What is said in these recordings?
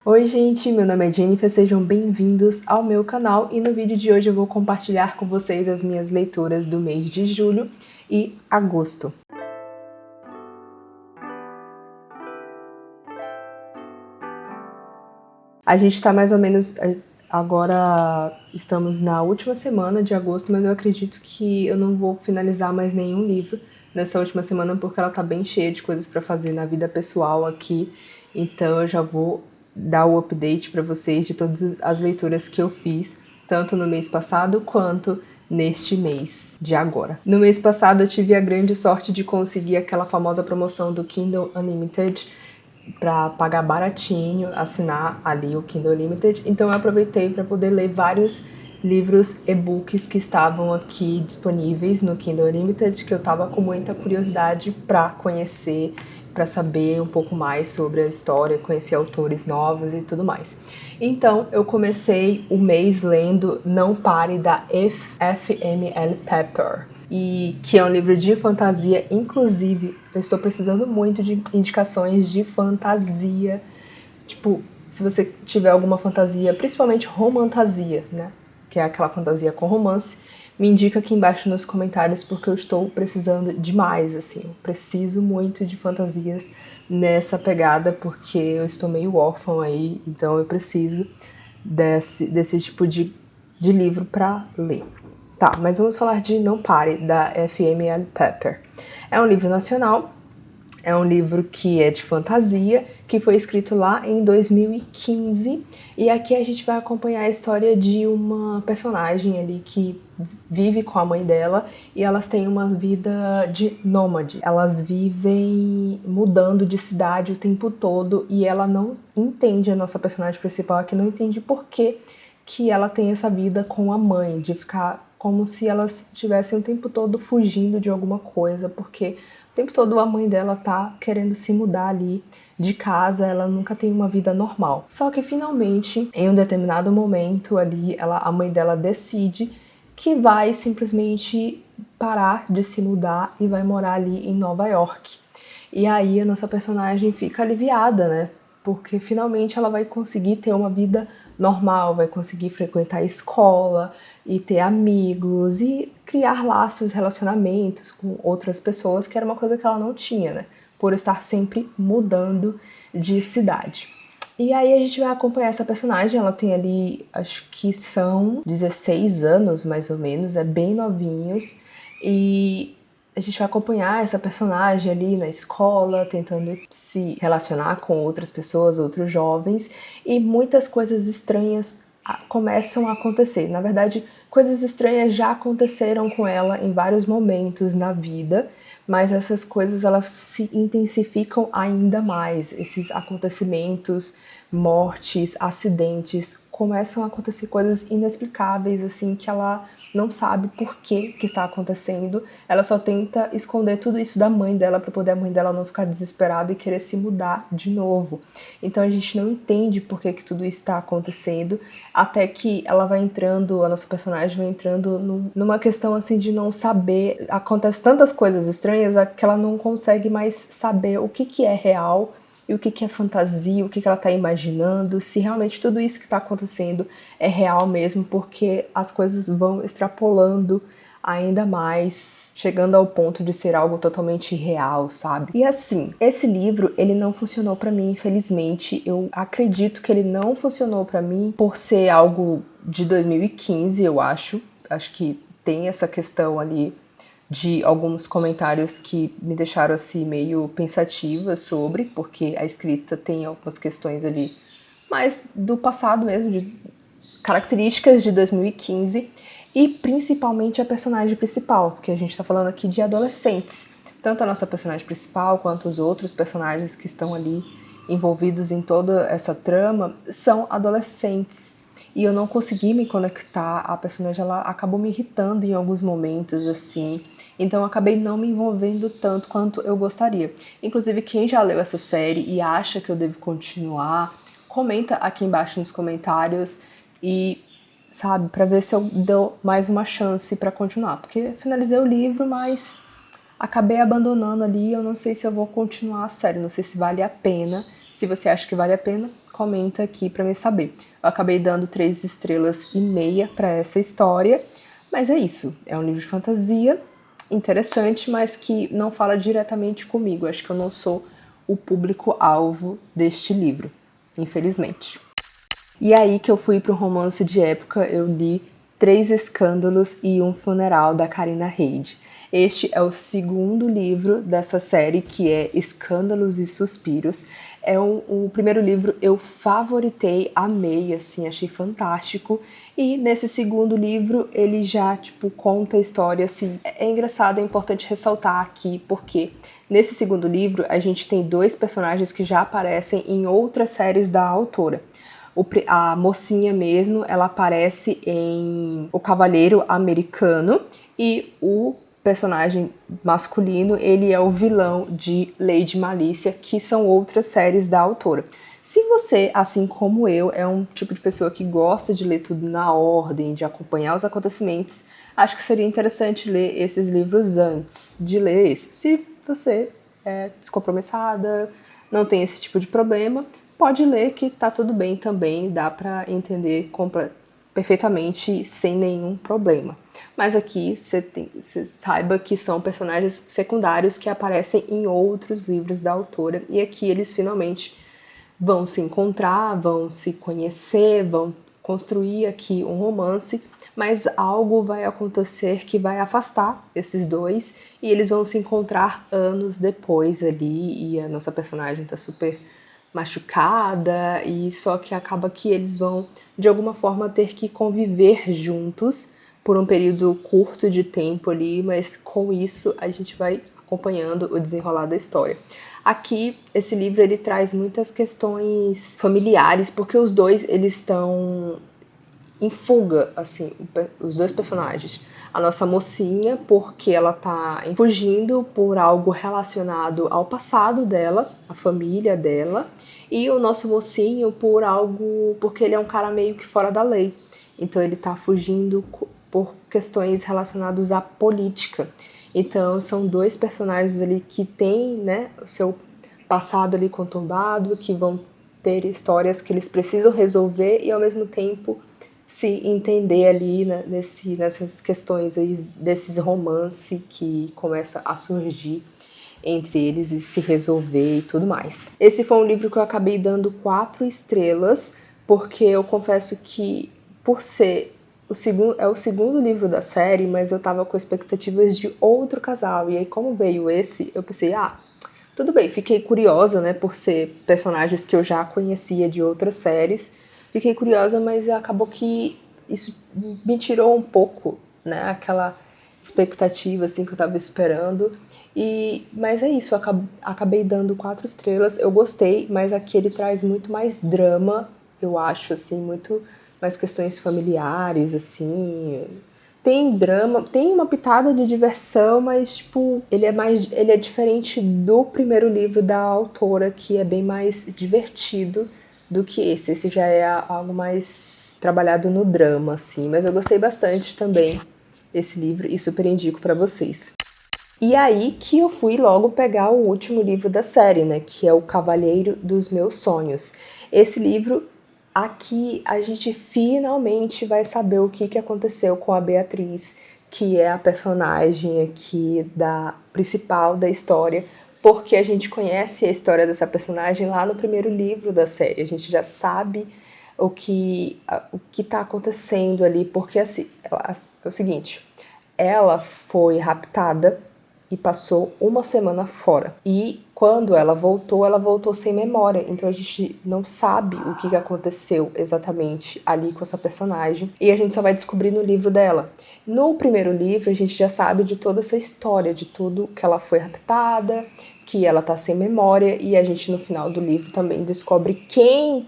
Oi gente, meu nome é Jennifer, sejam bem-vindos ao meu canal e no vídeo de hoje eu vou compartilhar com vocês as minhas leituras do mês de julho e agosto. A gente está mais ou menos, agora estamos na última semana de agosto, mas eu acredito que eu não vou finalizar mais nenhum livro nessa última semana porque ela tá bem cheia de coisas para fazer na vida pessoal aqui, então eu já vou dar o update para vocês de todas as leituras que eu fiz, tanto no mês passado quanto neste mês de agora. No mês passado eu tive a grande sorte de conseguir aquela famosa promoção do Kindle Unlimited para pagar baratinho, assinar ali o Kindle Unlimited. Então eu aproveitei para poder ler vários livros e-books que estavam aqui disponíveis no Kindle Unlimited, que eu tava com muita curiosidade para conhecer, para saber um pouco mais sobre a história, conhecer autores novos e tudo mais. Então eu comecei o mês lendo Não Pare, da F.M.L. Pepper, e que é um livro de fantasia. Inclusive, eu estou precisando muito de indicações de fantasia. Tipo, se você tiver alguma fantasia, principalmente romantasia, né? Que é aquela fantasia com romance, me indica aqui embaixo nos comentários, porque eu estou precisando demais, assim. Eu preciso muito de fantasias nessa pegada, porque eu estou meio órfã aí, então eu preciso desse tipo de livro para ler. Tá, mas vamos falar de Não Pare, da F.M.L. Pepper. É um livro nacional, é um livro que é de fantasia, que foi escrito lá em 2015, e aqui a gente vai acompanhar a história de uma personagem ali que vive com a mãe dela e elas têm uma vida de nômade. Elas vivem mudando de cidade o tempo todo e ela não entende, a nossa personagem principal aqui não entende por que ela tem essa vida com a mãe, de ficar como se elas estivessem o tempo todo fugindo de alguma coisa, porque o tempo todo a mãe dela tá querendo se mudar ali de casa, ela nunca tem uma vida normal. Só que finalmente, em um determinado momento ali, a mãe dela decide que vai simplesmente parar de se mudar e vai morar ali em Nova York. E aí a nossa personagem fica aliviada, né? Porque finalmente ela vai conseguir ter uma vida normal, vai conseguir frequentar a escola e ter amigos e criar laços, relacionamentos com outras pessoas, que era uma coisa que ela não tinha, né? Por estar sempre mudando de cidade. E aí a gente vai acompanhar essa personagem, ela tem ali, acho que são 16 anos mais ou menos, é bem novinhos, e a gente vai acompanhar essa personagem ali na escola, tentando se relacionar com outras pessoas, outros jovens, e muitas coisas estranhas começam a acontecer. Na verdade, coisas estranhas já aconteceram com ela em vários momentos na vida, mas essas coisas elas se intensificam ainda mais. Esses acontecimentos, mortes, acidentes, começam a acontecer coisas inexplicáveis, assim, que ela não sabe por que está acontecendo. Ela só tenta esconder tudo isso da mãe dela para poder a mãe dela não ficar desesperada e querer se mudar de novo. Então a gente não entende por que tudo isso está acontecendo, até que ela vai entrando, a nossa personagem vai entrando numa questão assim de não saber, acontece tantas coisas estranhas que ela não consegue mais saber o que é real e o que é fantasia, o que ela está imaginando, se realmente tudo isso que está acontecendo é real mesmo, porque as coisas vão extrapolando ainda mais, chegando ao ponto de ser algo totalmente irreal, sabe? E assim, esse livro, ele não funcionou pra mim, infelizmente. Eu acredito que ele não funcionou pra mim por ser algo de 2015, eu acho. Acho que tem essa questão ali de alguns comentários que me deixaram assim meio pensativa sobre, porque a escrita tem algumas questões ali mais do passado mesmo, de características de 2015, e principalmente a personagem principal, porque a gente tá falando aqui de adolescentes. Tanto a nossa personagem principal quanto os outros personagens que estão ali envolvidos em toda essa trama são adolescentes. E eu não consegui me conectar, a personagem ela acabou me irritando em alguns momentos, assim. Então eu acabei não me envolvendo tanto quanto eu gostaria. Inclusive, quem já leu essa série e acha que eu devo continuar, comenta aqui embaixo nos comentários e, sabe, pra ver se eu dou mais uma chance pra continuar. Porque finalizei o livro, mas acabei abandonando ali, eu não sei se eu vou continuar a série, não sei se vale a pena. Se você acha que vale a pena, comenta aqui para me saber. Eu acabei dando 3,5 estrelas para essa história, mas é isso. É um livro de fantasia interessante, mas que não fala diretamente comigo. Acho que eu não sou o público-alvo deste livro, infelizmente. E aí que eu fui para um romance de época, eu li 3 Escândalos e um Funeral, da Karina Reid. Este é o segundo livro dessa série, que é Escândalos e Suspiros. O primeiro livro eu favoritei, amei, assim, achei fantástico. E nesse segundo livro ele já, conta a história, assim. É engraçado, é importante ressaltar aqui, porque nesse segundo livro a gente tem 2 personagens que já aparecem em outras séries da autora. A mocinha mesmo, ela aparece em O Cavaleiro Americano, e o personagem masculino, ele é o vilão de Lady Malícia, que são outras séries da autora. Se você, assim como eu, é um tipo de pessoa que gosta de ler tudo na ordem, de acompanhar os acontecimentos, acho que seria interessante ler esses livros antes de ler esse. Se você é descompromissada, não tem esse tipo de problema, pode ler que tá tudo bem também, dá pra entender perfeitamente sem nenhum problema. Mas aqui você saiba que são personagens secundários que aparecem em outros livros da autora, e aqui eles finalmente vão se encontrar, vão se conhecer, vão construir aqui um romance, mas algo vai acontecer que vai afastar esses dois, e eles vão se encontrar anos depois ali, e a nossa personagem tá super machucada, e só que acaba que eles vão de alguma forma ter que conviver juntos por um período curto de tempo ali, mas com isso a gente vai acompanhando o desenrolar da história. Aqui, esse livro ele traz muitas questões familiares, porque os dois eles estão em fuga, assim, os 2 personagens. A nossa mocinha, porque ela tá fugindo por algo relacionado ao passado dela, a família dela, e o nosso mocinho porque ele é um cara meio que fora da lei. Então ele tá fugindo por questões relacionadas à política. Então são 2 personagens ali que têm, né, o seu passado ali conturbado, que vão ter histórias que eles precisam resolver e ao mesmo tempo se entender ali, né, nessas questões aí, desses romance que começa a surgir entre eles e se resolver e tudo mais. Esse foi um livro que eu acabei dando 4 estrelas, porque eu confesso que, por ser o segundo livro da série, mas eu tava com expectativas de outro casal, e aí como veio esse, eu pensei, tudo bem, fiquei curiosa, né, por ser personagens que eu já conhecia de outras séries. Fiquei curiosa, mas acabou que isso me tirou um pouco, né, aquela expectativa, assim, que eu tava esperando. Mas é isso, eu acabei dando 4 estrelas. Eu gostei, mas aqui ele traz muito mais drama, eu acho, assim, muito mais questões familiares, assim. Tem drama, tem uma pitada de diversão, mas, ele é diferente do primeiro livro da autora, que é bem mais divertido do que esse. Esse já é algo mais trabalhado no drama, assim. Mas eu gostei bastante também desse livro e super indico pra vocês. E aí que eu fui logo pegar o último livro da série, né? Que é O Cavalheiro dos Meus Sonhos. Esse livro, aqui a gente finalmente vai saber o que aconteceu com a Beatriz, que é a personagem aqui principal da história, porque a gente conhece a história dessa personagem lá no primeiro livro da série. A gente já sabe o que tá acontecendo ali, porque assim, é o seguinte, ela foi raptada e passou uma semana fora. E quando ela voltou sem memória. Então a gente não sabe o que aconteceu exatamente ali com essa personagem. E a gente só vai descobrir no livro dela. No primeiro livro, a gente já sabe de toda essa história, de tudo que ela foi raptada, que ela tá sem memória. E a gente, no final do livro, também descobre quem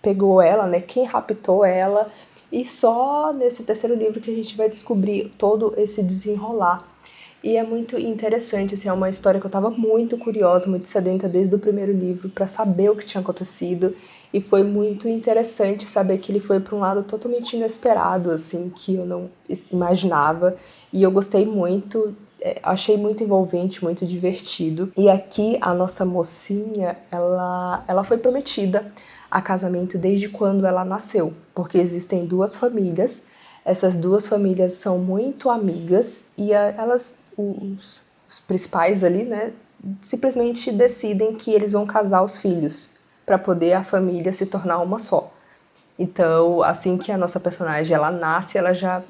pegou ela, né? Quem raptou ela. E só nesse terceiro livro que a gente vai descobrir todo esse desenrolar. E é muito interessante, assim, é uma história que eu tava muito curiosa, muito sedenta desde o primeiro livro para saber o que tinha acontecido. E foi muito interessante saber que ele foi para um lado totalmente inesperado, assim, que eu não imaginava. E eu gostei muito, achei muito envolvente, muito divertido. E aqui a nossa mocinha, ela foi prometida a casamento desde quando ela nasceu, porque existem duas famílias, essas duas famílias são muito amigas e os principais ali, né, simplesmente decidem que eles vão casar os filhos para poder a família se tornar uma só. Então, assim que a nossa personagem ela nasce,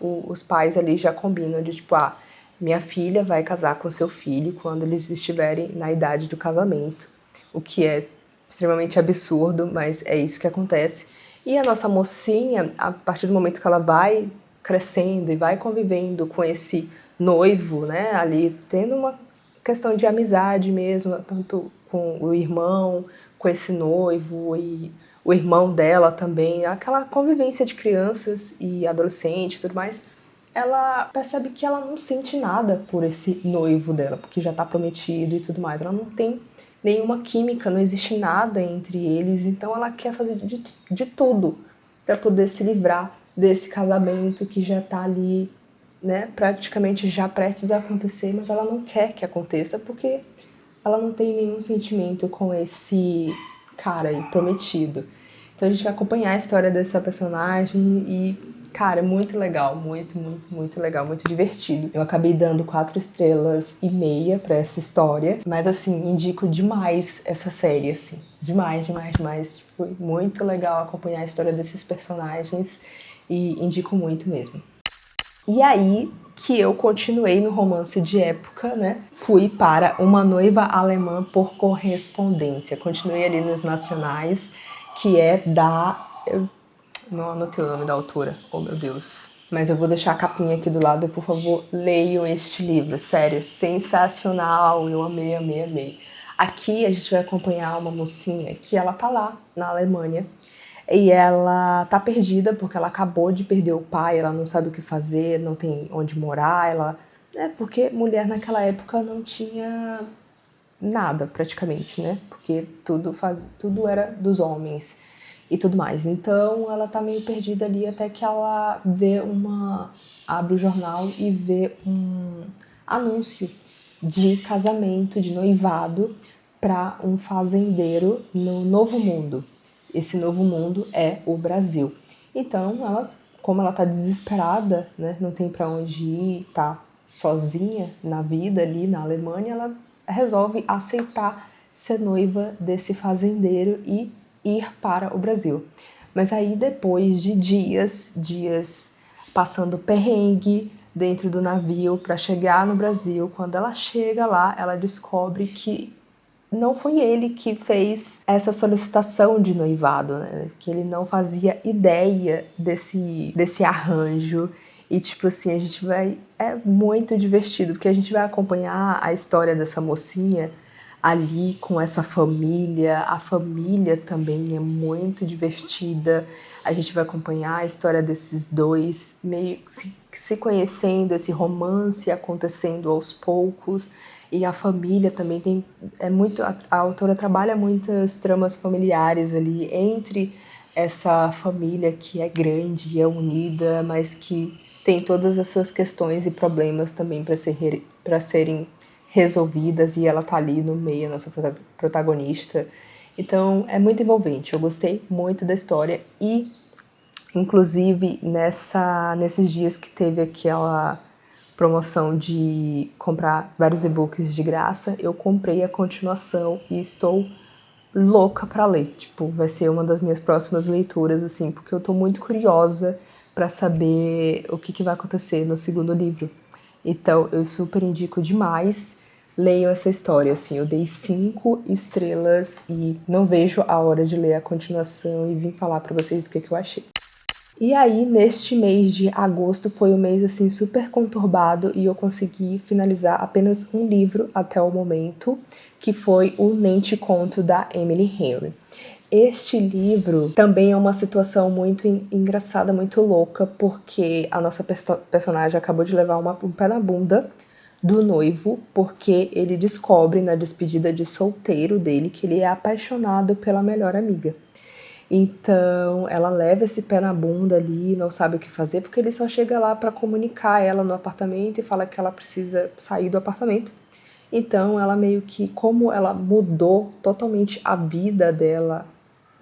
os pais ali já combinam de tipo, minha filha vai casar com seu filho quando eles estiverem na idade do casamento, o que é extremamente absurdo, mas é isso que acontece. E a nossa mocinha, a partir do momento que ela vai crescendo e vai convivendo com esse noivo, né, ali tendo uma questão de amizade mesmo, tanto com o irmão, com esse noivo e o irmão dela também, aquela convivência de crianças e adolescentes e tudo mais, ela percebe que ela não sente nada por esse noivo dela, porque já tá prometido e tudo mais. Ela não tem nenhuma química, não existe nada entre eles, então ela quer fazer de tudo para poder se livrar desse casamento que já tá ali, né, praticamente já prestes a acontecer, mas ela não quer que aconteça porque ela não tem nenhum sentimento com esse cara aí prometido. Então a gente vai acompanhar a história dessa personagem e, cara, é muito legal, muito legal, muito divertido. Eu acabei dando 4,5 estrelas pra essa história, mas assim, indico demais essa série, assim, demais. Foi muito legal acompanhar a história desses personagens e indico muito mesmo. E aí que eu continuei no romance de época, né? Fui para Uma Noiva Alemã por Correspondência. Continuei ali nos nacionais, que é da... Eu não anotei o nome da autora, oh meu Deus. Mas eu vou deixar a capinha aqui do lado e, por favor, leiam este livro. Sério, sensacional, eu amei. Aqui a gente vai acompanhar uma mocinha que ela tá lá, na Alemanha, e ela tá perdida porque ela acabou de perder o pai, ela não sabe o que fazer, não tem onde morar, porque mulher naquela época não tinha nada praticamente, né? Porque tudo era dos homens e tudo mais. Então ela tá meio perdida ali até que ela abre o jornal e vê um anúncio de casamento, de noivado para um fazendeiro no Novo Mundo. Esse novo mundo é o Brasil. Então como ela tá desesperada, né, não tem para onde ir, tá sozinha na vida ali na Alemanha, ela resolve aceitar ser noiva desse fazendeiro e ir para o Brasil. Mas aí depois de dias passando perrengue dentro do navio para chegar no Brasil, quando ela chega lá, ela descobre que não foi ele que fez essa solicitação de noivado, né? Que ele não fazia ideia desse arranjo. E, tipo assim, é muito divertido, porque a gente vai acompanhar a história dessa mocinha ali com essa família. A família também é muito divertida. A gente vai acompanhar a história desses dois meio que se conhecendo, esse romance acontecendo aos poucos. E a família também a autora trabalha muitas tramas familiares ali entre essa família que é grande e é unida, mas que tem todas as suas questões e problemas também para serem resolvidas, e ela tá ali no meio, a nossa protagonista. Então é muito envolvente, eu gostei muito da história e, inclusive, nesses dias que teve aquela promoção de comprar vários e-books de graça, eu comprei a continuação e estou louca pra ler. Tipo, vai ser uma das minhas próximas leituras, assim, porque eu tô muito curiosa pra saber o que vai acontecer no segundo livro. Então, eu super indico demais. Leiam essa história, assim, eu dei 5 estrelas e não vejo a hora de ler a continuação e vim falar pra vocês o que eu achei. E aí, neste mês de agosto, foi um mês, assim, super conturbado e eu consegui finalizar apenas um livro até o momento, que foi o Nem Te Conto, da Emily Henry. Este livro também é uma situação muito engraçada, muito louca, porque a nossa personagem acabou de levar um pé na bunda do noivo, porque ele descobre na despedida de solteiro dele que ele é apaixonado pela melhor amiga. Então, ela leva esse pé na bunda ali, não sabe o que fazer, porque ele só chega lá para comunicar ela no apartamento e fala que ela precisa sair do apartamento. Então, ela meio que, como ela mudou totalmente a vida dela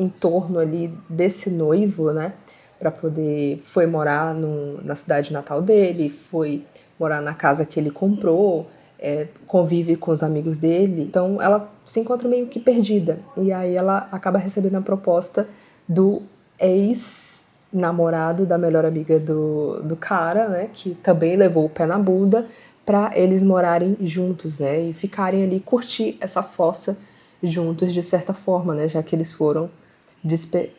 em torno ali desse noivo, né? Para poder... Foi morar na cidade natal dele, foi morar na casa que ele comprou, convive com os amigos dele. Então ela se encontra meio que perdida. E aí ela acaba recebendo a proposta do ex-namorado da melhor amiga do cara, né? Que também levou o pé na bunda, para eles morarem juntos, né? E ficarem ali, curtir essa fossa juntos de certa forma, né? Já que eles foram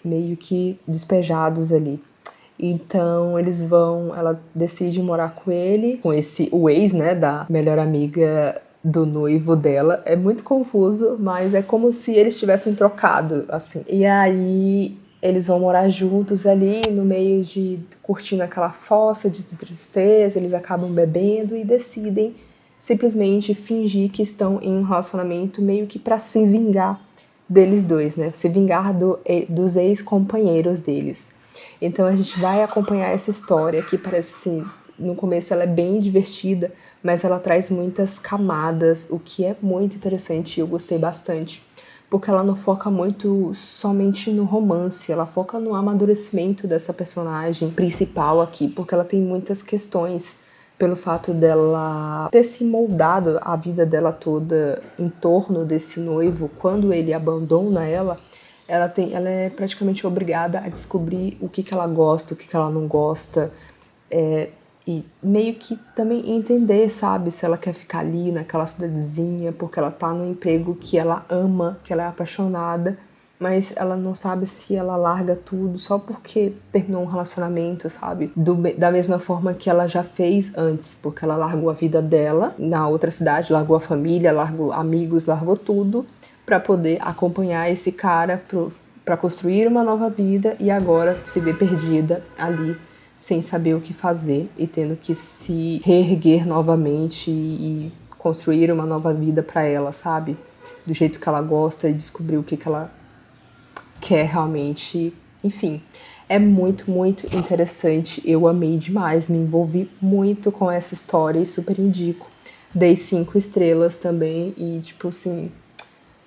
meio que despejados ali. Então ela decide morar com ele, com o ex, né, da melhor amiga do noivo dela. É muito confuso, mas é como se eles tivessem trocado, assim. E aí eles vão morar juntos ali, no meio de curtindo aquela fossa de tristeza, eles acabam bebendo e decidem simplesmente fingir que estão em um relacionamento meio que para se vingar deles dois, né? Se vingar dos ex-companheiros deles. Então a gente vai acompanhar essa história que parece assim, no começo ela é bem divertida, mas ela traz muitas camadas, o que é muito interessante e eu gostei bastante. Porque ela não foca muito somente no romance, ela foca no amadurecimento dessa personagem principal aqui, porque ela tem muitas questões pelo fato dela ter se moldado a vida dela toda em torno desse noivo. Quando ele abandona ela é praticamente obrigada a descobrir o que ela gosta, o que ela não gosta, e meio que também entender, sabe, se ela quer ficar ali naquela cidadezinha porque ela tá num emprego que ela ama, que ela é apaixonada, mas ela não sabe se ela larga tudo só porque terminou um relacionamento, sabe? Da mesma forma que ela já fez antes, porque ela largou a vida dela na outra cidade, largou a família, largou amigos, largou tudo para poder acompanhar esse cara para construir uma nova vida e agora se vê perdida ali, sem saber o que fazer e tendo que se reerguer novamente e construir uma nova vida para ela, sabe? Do jeito que ela gosta e descobrir o que ela quer realmente. Enfim, é muito, muito interessante. Eu amei demais, me envolvi muito com essa história e super indico. Dei 5 estrelas também e, tipo assim,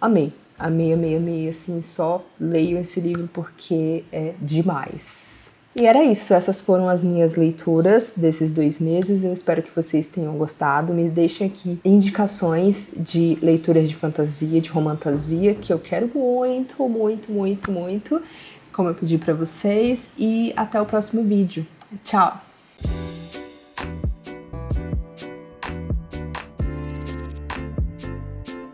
amei. Amei, amei, amei. Assim, só leio esse livro porque é demais. E era isso, essas foram as minhas leituras desses 2 meses. Eu espero que vocês tenham gostado. Me deixem aqui indicações de leituras de fantasia, de romantasia, que eu quero muito, muito, muito, muito, como eu pedi pra vocês. E até o próximo vídeo. Tchau!